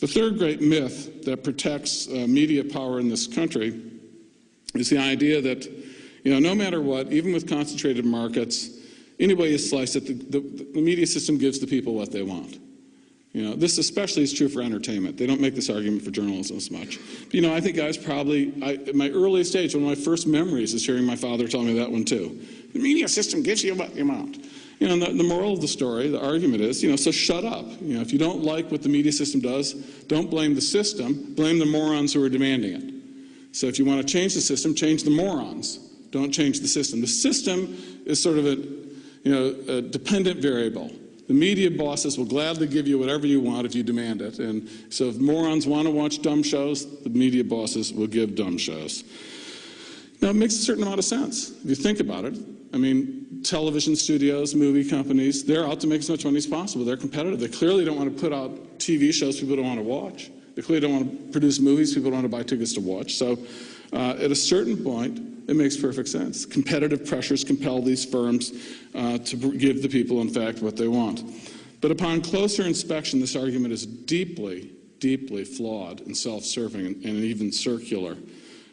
The third great myth that protects media power in this country is the idea that, no matter what, even with concentrated markets, any way you slice it, the media system gives the people what they want. This especially is true for entertainment. They don't make this argument for journalism as much. But, I think at my earliest age, one of my first memories is hearing my father tell me that one too. The media system gives you what you want. The moral of the story, the argument is, so shut up. If you don't like what the media system does, don't blame the system, blame the morons who are demanding it. So if you want to change the system, change the morons. Don't change the system. The system is sort of a dependent variable. The media bosses will gladly give you whatever you want if you demand it. And so if morons want to watch dumb shows, the media bosses will give dumb shows. Now, it makes a certain amount of sense if you think about it. Television studios, movie companies, they're out to make as much money as possible. They're competitive. They clearly don't want to put out TV shows people don't want to watch. They clearly don't want to produce movies people don't want to buy tickets to watch. So at a certain point, it makes perfect sense. Competitive pressures compel these firms to give the people, in fact, what they want. But upon closer inspection, this argument is deeply, deeply flawed and self-serving and even circular.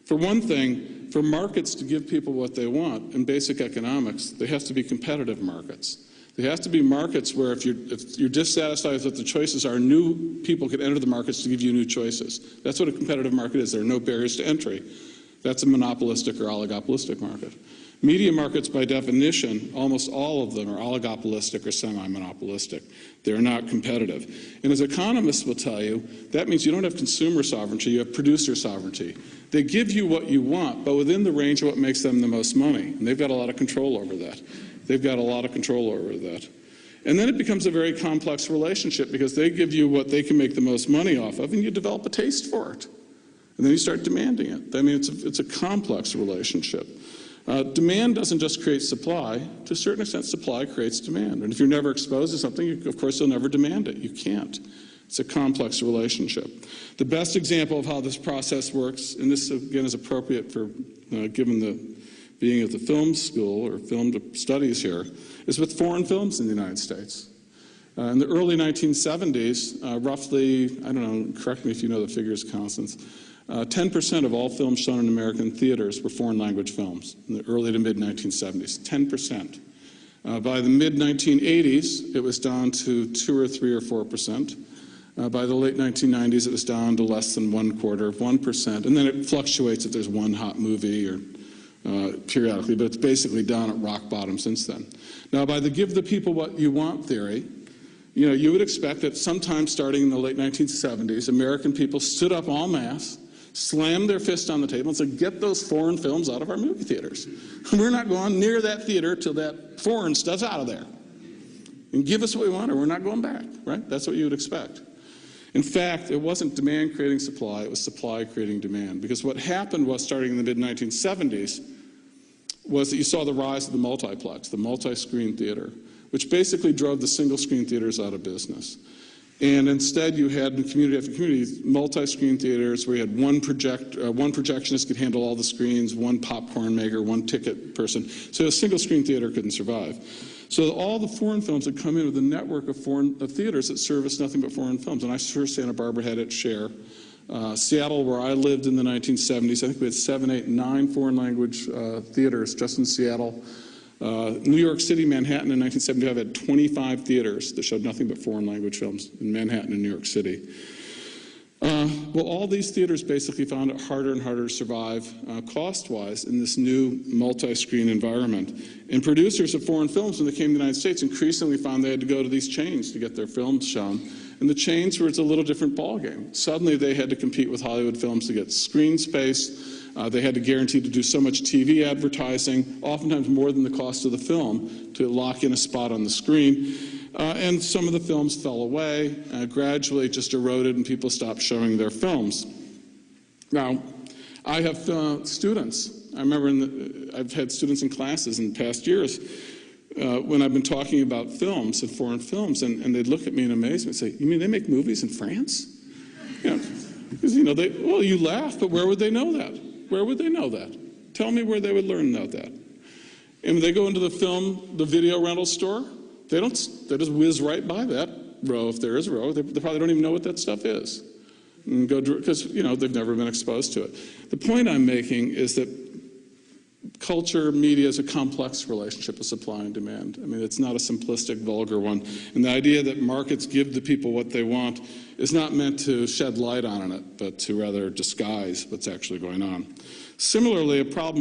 For one thing, for markets to give people what they want in basic economics, they have to be competitive markets. They have to be markets where if you're dissatisfied with what the choices are, new people can enter the markets to give you new choices. That's what a competitive market is. There are no barriers to entry. That's a monopolistic or oligopolistic market. Media markets, by definition, almost all of them are oligopolistic or semi-monopolistic. They're not competitive. And as economists will tell you, that means you don't have consumer sovereignty, you have producer sovereignty. They give you what you want, but within the range of what makes them the most money. And they've got a lot of control over that. They've got a lot of control over that. And then it becomes a very complex relationship because they give you what they can make the most money off of, and you develop a taste for it. And then you start demanding it. It's a complex relationship. Demand doesn't just create supply. To a certain extent, supply creates demand. And if you're never exposed to something, of course, you'll never demand it. You can't. It's a complex relationship. The best example of how this process works, and this, again, is appropriate for, given the being at the film school or film studies here, is with foreign films in the United States. In the early 1970s, roughly, I don't know, correct me if you know the figures, Constance, 10% of all films shown in American theaters were foreign language films in the early to mid 1970s, 10%. By the mid 1980s, it was down to 2 or 3 or 4%. By the late 1990s, it was down to less than 1/4, and then it fluctuates if there's one hot movie or periodically, but it's basically down at rock bottom since then. Now, by the give the people what you want theory, you would expect that sometime starting in the late 1970s, American people stood up en masse, slammed their fist on the table and said, get those foreign films out of our movie theaters. We're not going near that theater till that foreign stuff's out of there. And give us what we want or we're not going back, right? That's what you would expect. In fact, it wasn't demand creating supply, it was supply creating demand. Because what happened was, starting in the mid-1970s, was that you saw the rise of the multiplex, the multi-screen theater, which basically drove the single-screen theaters out of business. And instead, you had, in community after community, multi-screen theaters where you had one projectionist could handle all the screens, one popcorn maker, one ticket person. So a single-screen theater couldn't survive. So all the foreign films had come in with a network of theaters that serviced nothing but foreign films. And I sure Santa Barbara had its share. Seattle, where I lived in the 1970s, I think we had 7, 8, 9 foreign language theaters just in Seattle. New York City, Manhattan in 1975 had 25 theaters that showed nothing but foreign language films in Manhattan and New York City. Well, all these theaters basically found it harder and harder to survive cost-wise in this new multi-screen environment. And producers of foreign films, when they came to the United States, increasingly found they had to go to these chains to get their films shown. And the chains were, it's a little different ballgame. Suddenly they had to compete with Hollywood films to get screen space. They had to guarantee to do so much TV advertising, oftentimes more than the cost of the film, to lock in a spot on the screen. And some of the films fell away, gradually just eroded, and people stopped showing their films. Now, I have students. I remember I've had students in classes in past years when I've been talking about films and foreign films, and they'd look at me in amazement and say, "You mean they make movies in France?" Because well, you laugh, but where would they know that? Where would they know that? Tell me where they would learn about that. And when they go into the video rental store, they just whiz right by that row, if there is a row. They probably don't even know what that stuff is. and go, because, you know, they've never been exposed to it. The point I'm making is that culture, media is a complex relationship of supply and demand. I mean, it's not a simplistic, vulgar one. And the idea that markets give the people what they want is not meant to shed light on it, but to rather disguise what's actually going on. Similarly, a problem